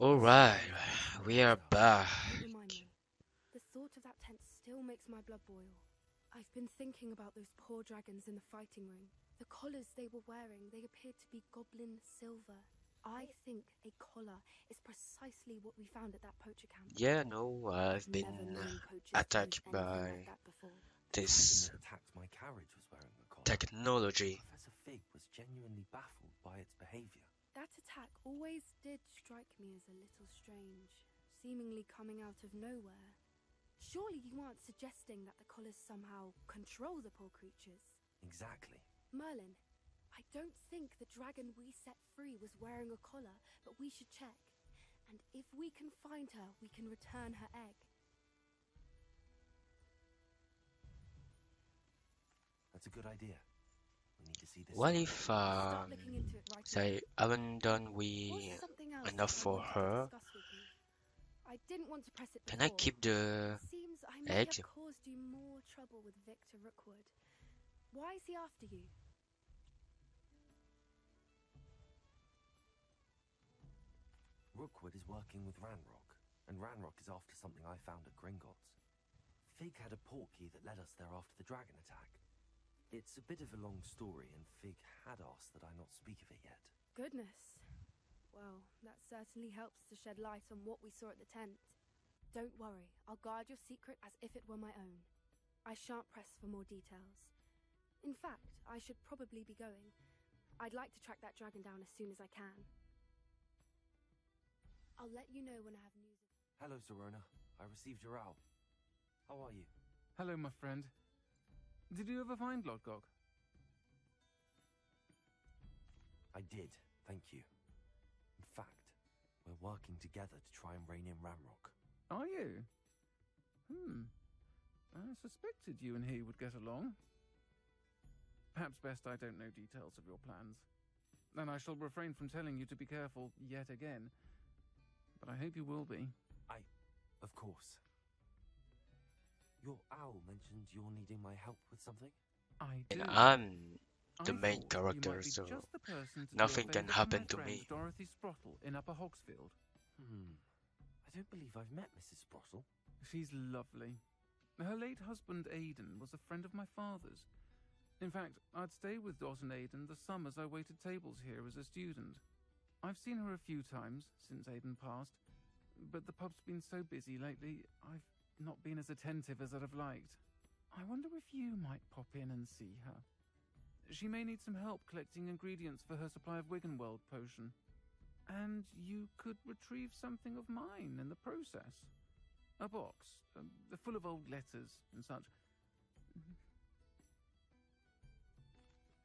Alright, we are back. Don't remind me. The thought of that tent still makes my blood boil. I've been thinking about those poor dragons in the fighting ring. The collars they were wearing, they appeared to be goblin silver. I think a collar is precisely what we found at that poacher camp. Yeah, no, I've been Never known poachers attacked to use anything by like that before. this that attacked my carriage was wearing a collar. technology. Professor Fig was genuinely baffled by its behavior. That attack always did strike me as a little strange, seemingly coming out of nowhere. Surely you aren't suggesting that the collars somehow control the poor creatures? Exactly. Merlin, I don't think the dragon we set free was wearing a collar, but we should check. And if we can find her, we can return her egg. That's a good idea. We need to see this. What if Start looking into it right say haven't done Was something else enough I for wanted to her? discuss with you? I didn't want to press it Can I before. keep the Seems I may egg? have caused you more trouble with Victor Rookwood. Why is he after you? Rookwood is working with Ranrock, and Ranrock is after something I found at Gringotts. Fig had a portkey that led us there after the dragon attack. It's a bit of a long story, and Fig had asked that I not speak of it yet. Goodness. Well, that certainly helps to shed light on what we saw at the tent. Don't worry, I'll guard your secret as if it were my own. I shan't press for more details. In fact, I should probably be going. I'd like to track that dragon down as soon as I can. I'll let you know when I have news. Hello, Serona. I received your owl. How are you? Hello, my friend. Did you ever find Lodgok? I did, thank you. In fact, we're working together to try and rein in Ranrock. Are you? I suspected you and he would get along. Perhaps best I don't know details of your plans. And I shall refrain from telling you to be careful yet again. But I hope you will be. Of course. Your owl mentioned you're needing my help with something? I do. And I'm the I main thought you character, might be so just the person to nothing do a can favour happen my to friend me. Dorothy Sprottle in Upper Hogsfield. I don't believe I've met Mrs. Sprottle. She's lovely. Her late husband, Aidan, was a friend of my father's. In fact, I'd stay with Dot and Aidan the summers I waited tables here as a student. I've seen her a few times since Aidan passed, but the pub's been so busy lately, I've not been as attentive as I'd have liked. I wonder if you might pop in and see her. She may need some help collecting ingredients for her supply of Wiggenweld potion. And you could retrieve something of mine in the process. A box, full of old letters and such.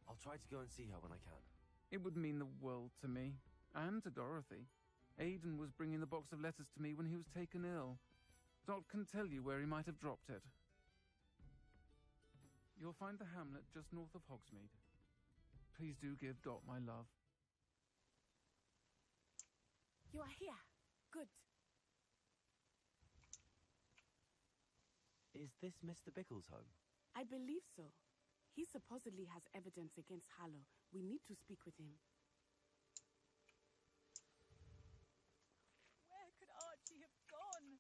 I'll try to go and see her when I can. It would mean the world to me, and to Dorothy. Aidan was bringing the box of letters to me when he was taken ill. Dot can tell you where he might have dropped it. You'll find the hamlet just north of Hogsmeade. Please do give Dot my love. You are here. Good. Is this Mr. Bickles' home? I believe so. He supposedly has evidence against Harlow. We need to speak with him. Where could Archie have gone?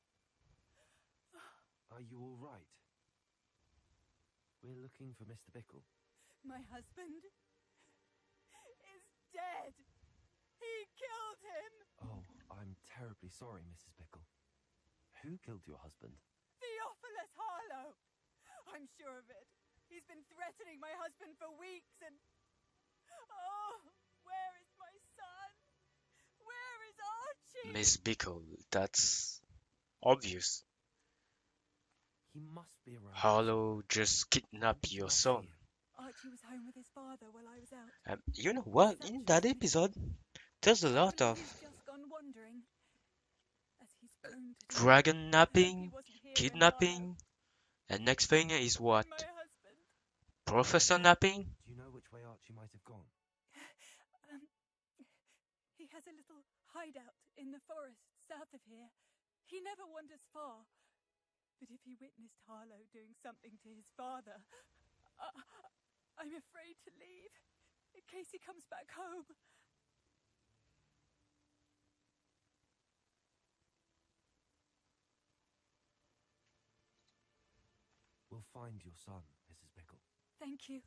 Are you all right? We're looking for Mr. Bickle. My husband is dead. He killed him. Oh, I'm terribly sorry, Mrs. Bickle. Who killed your husband? Theophilus Harlow. I'm sure of it. He's been threatening my husband for weeks and... Oh, where is my son? Where is Archie? Miss Bickle, that's obvious. He must be around. Harlow just kidnapped your son. Archie was home with his father while I was out. You know what? In that episode, there's a lot of He's just gone wandering. As he's prone to do. dragon napping, He wasn't here when kidnapping, and next thing is what? My husband. Professor napping? Do you know which way Archie might have gone? He has a little hideout in the forest south of here. He never wanders far. But if he witnessed Harlow doing something to his father, I'm afraid to leave, in case he comes back home. find your son, Mrs. Bickle. Thank you.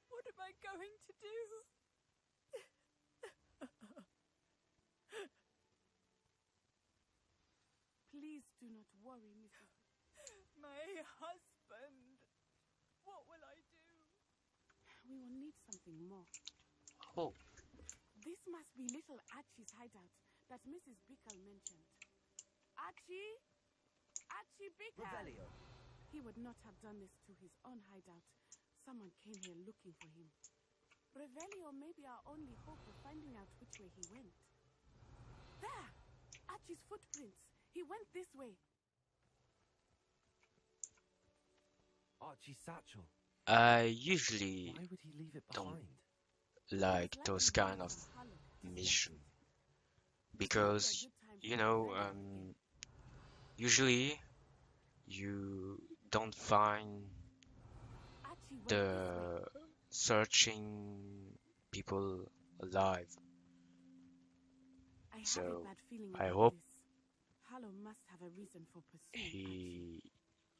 What am I going to do? Please do not worry, Mrs. My husband. What will I do? We will need something more. Oh, This must be little Archie's hideout that Mrs. Bickle mentioned. Archie? Archie Bickle! Revelio. He would not have done this to his own hideout. Someone came here looking for him. Revelio may be our only hope of finding out which way he went. There! Archie's footprints. He went this way. Archie's satchel. I usually Why would he leave it don't behind? like It's those likely kind of because Harlow has mission left him. because It's not a good time you for know Revelio again. usually you don't find Archie went this way. the searching people alive. I have So, a bad feeling I about hope this. Harlow must have a reason for pursuing Archie. He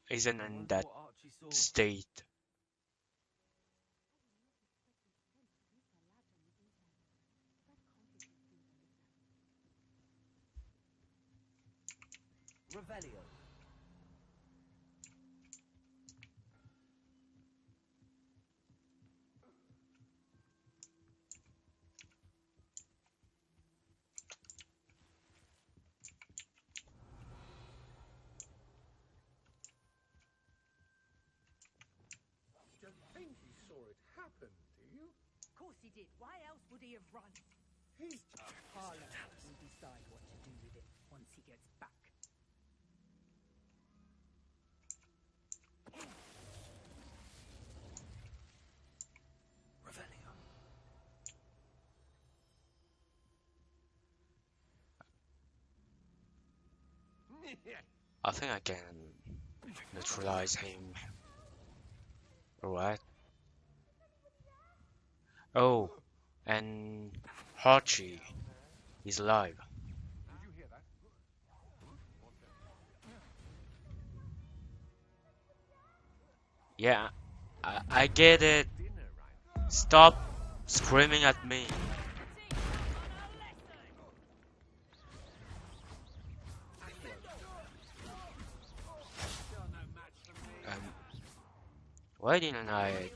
isn't I in wonder that what Archie saw. state. Revelio. You don't think he saw it happen, do you? Of course he did. Why else would he have run? He's Harlow will decide what to do with it once he gets back. Revelio. I think I can neutralize him. Alright. Oh, and Archie is alive. Did you hear that? Yeah, I get it. Dinner, right? Stop screaming at me. Um, why didn't I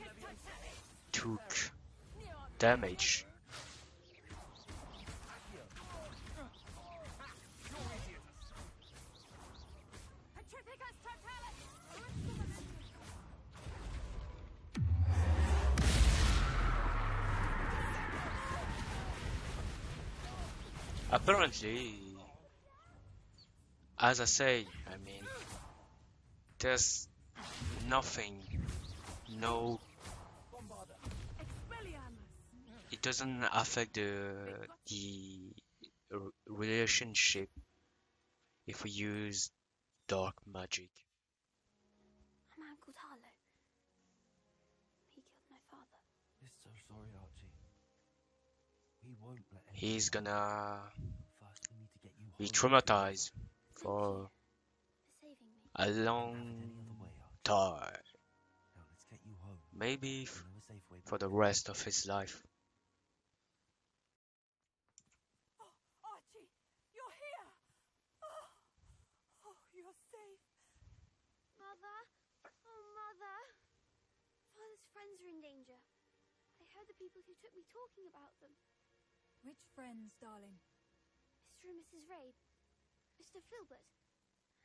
took damage? Apparently, as I say, I mean, there's nothing, no, it doesn't affect the relationship if we use dark magic. A man called Harlow. He killed my father. We're so sorry, Archie. We won't let anyone He's know. gonna First, we need to get you be home. traumatized Thank for you for saving me. a Don't have it long any other way, Archie. time, Now let's get you home. maybe We know a safe way for back. the rest of his life. Oh, Archie, you're here. Oh, you're safe. Mother? Oh, Mother. Father's friends are in danger. I heard the people who took me talking about them. Which friends, darling? Mr. and Mrs. Rabe. Mr. Filbert.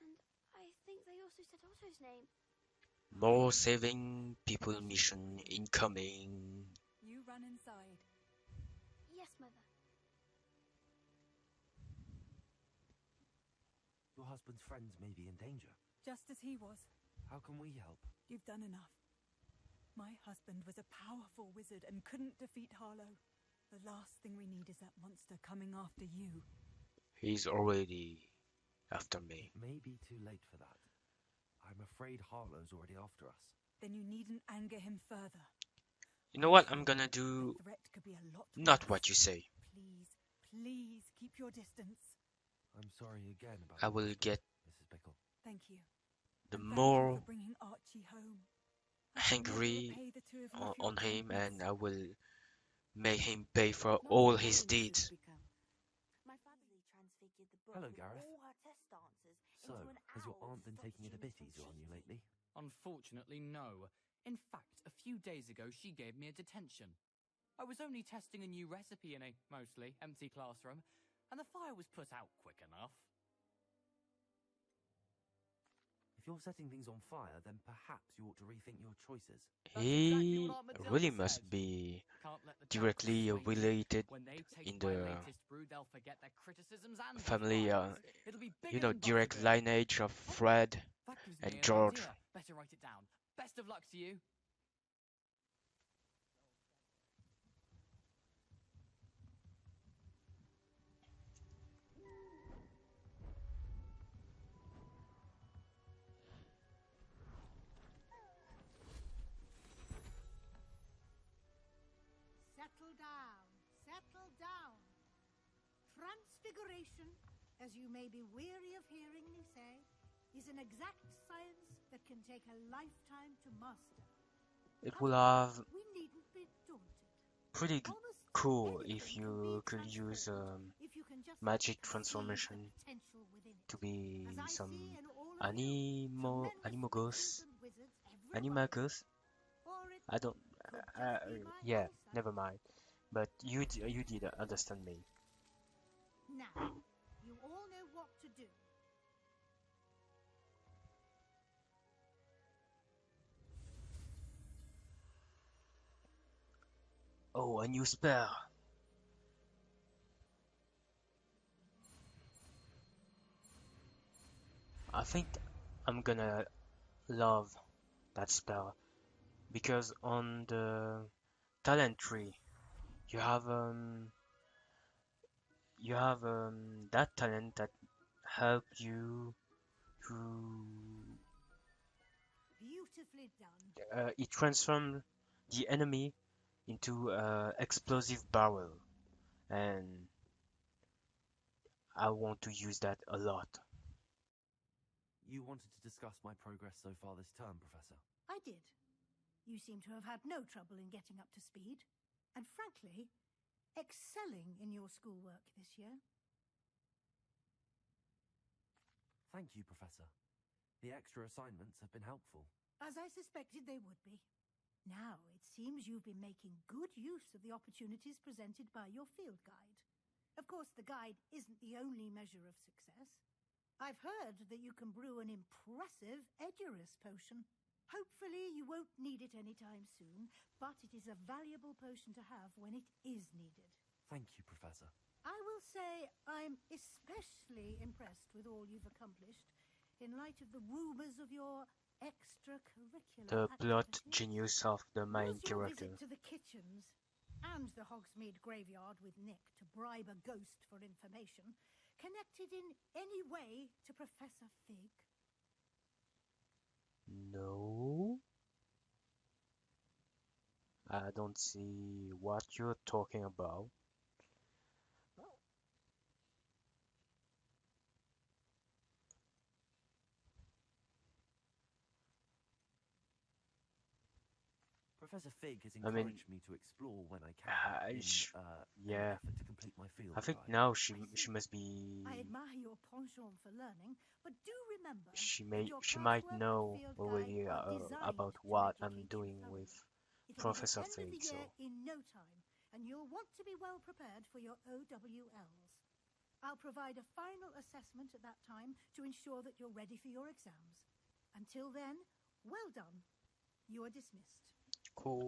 And I think they also said Otto's name. More saving people mission incoming. You run inside. Yes, Mother. Your husband's friends may be in danger. Just as he was. How can we help? You've done enough. My husband was a powerful wizard and couldn't defeat Harlow. The last thing we need is that monster coming after you. He's already after me. It may be too late for that. I'm afraid Harlow's already after us. Then you needn't anger him further. You know what I'm gonna do? The threat could be a lot Not worse. what you say. Please, please keep your distance. I'm sorry again about I your will husband, get Mrs. Bickle. Thank you. the And thank you more for bringing Archie home. I can never angry repay the two of you for your on him, kindness. and I will make him pay for Not all to his worry, Mrs. deeds. Bickham. My father transfigured the book Hello, with Gareth. all her test answers So, into an has your owl aunt to been stop taking it a humans bit from easier on you cheating. lately? Unfortunately, no. In fact, a few days ago, she gave me a detention. I was only testing a new recipe in a mostly empty classroom, and the fire was put out quick enough. If you're setting things on fire, then perhaps you ought to rethink your choices. That's exactly He what Aunt Matilda really said. must be Can't let the directly Ducks sway you. related When they taste in my the latest brew, they'll forget their criticisms and family, defiance. It'll be bigger you know, than direct Butterbeer. lineage of Oh, Fred that gives and me an George. idea. Better write it down. Best of luck to you. Settle down. Settle down. Transfiguration, as you may be weary of hearing me say, is an exact science that can take a lifetime to master. It would have We needn't be daunted. pretty Almost cool anything if can you be could use transformed if you can just magic perceive the transformation potential within it. to be As I some see in all of you, tremendous animagus, wizards and wizards, every one of them. animagus. Or it I don't. could just be my Yeah, eyesight. never mind. But you did understand me. Now, you all know what to do. Oh, a new spell. I think I'm gonna love that spell because on the talent tree you have that talent that help you to Beautifully done. it transforms the enemy into explosive barrel, and I want to use that a lot. You wanted to discuss my progress so far this term, Professor. I did. You seem to have had no trouble in getting up to speed, and frankly, excelling in your schoolwork this year. Thank you, Professor. The extra assignments have been helpful. As I suspected they would be. Now, it seems you've been making good use of the opportunities presented by your field guide. Of course, the guide isn't the only measure of success. I've heard that you can brew an impressive Edurus potion. Hopefully, you won't need it anytime soon, but it is a valuable potion to have when it is needed. Thank you, Professor. I will say I'm especially impressed with all you've accomplished in light of the rumors of your extracurricular The plot activities. genius of the main Was your character. visit to the kitchens and the Hogsmeade graveyard with Nick to bribe a ghost for information connected in any way to Professor Fig? No, I don't see what you're talking about. Professor Fig has I mean, encouraged me to explore when I can I in sh- an yeah, effort to complete my field I think guide. now she must be I admire your penchant for learning, but do remember she that your might classwork and know field already guide are designed about to what educate I'm you doing thoroughly. with It'll Professor be the end of Fig, the so year in no time, and you'll want to be well prepared for your OWLs. I'll provide a final assessment at that time to ensure that you're ready for your exams. Until then, well done. You are dismissed. cool.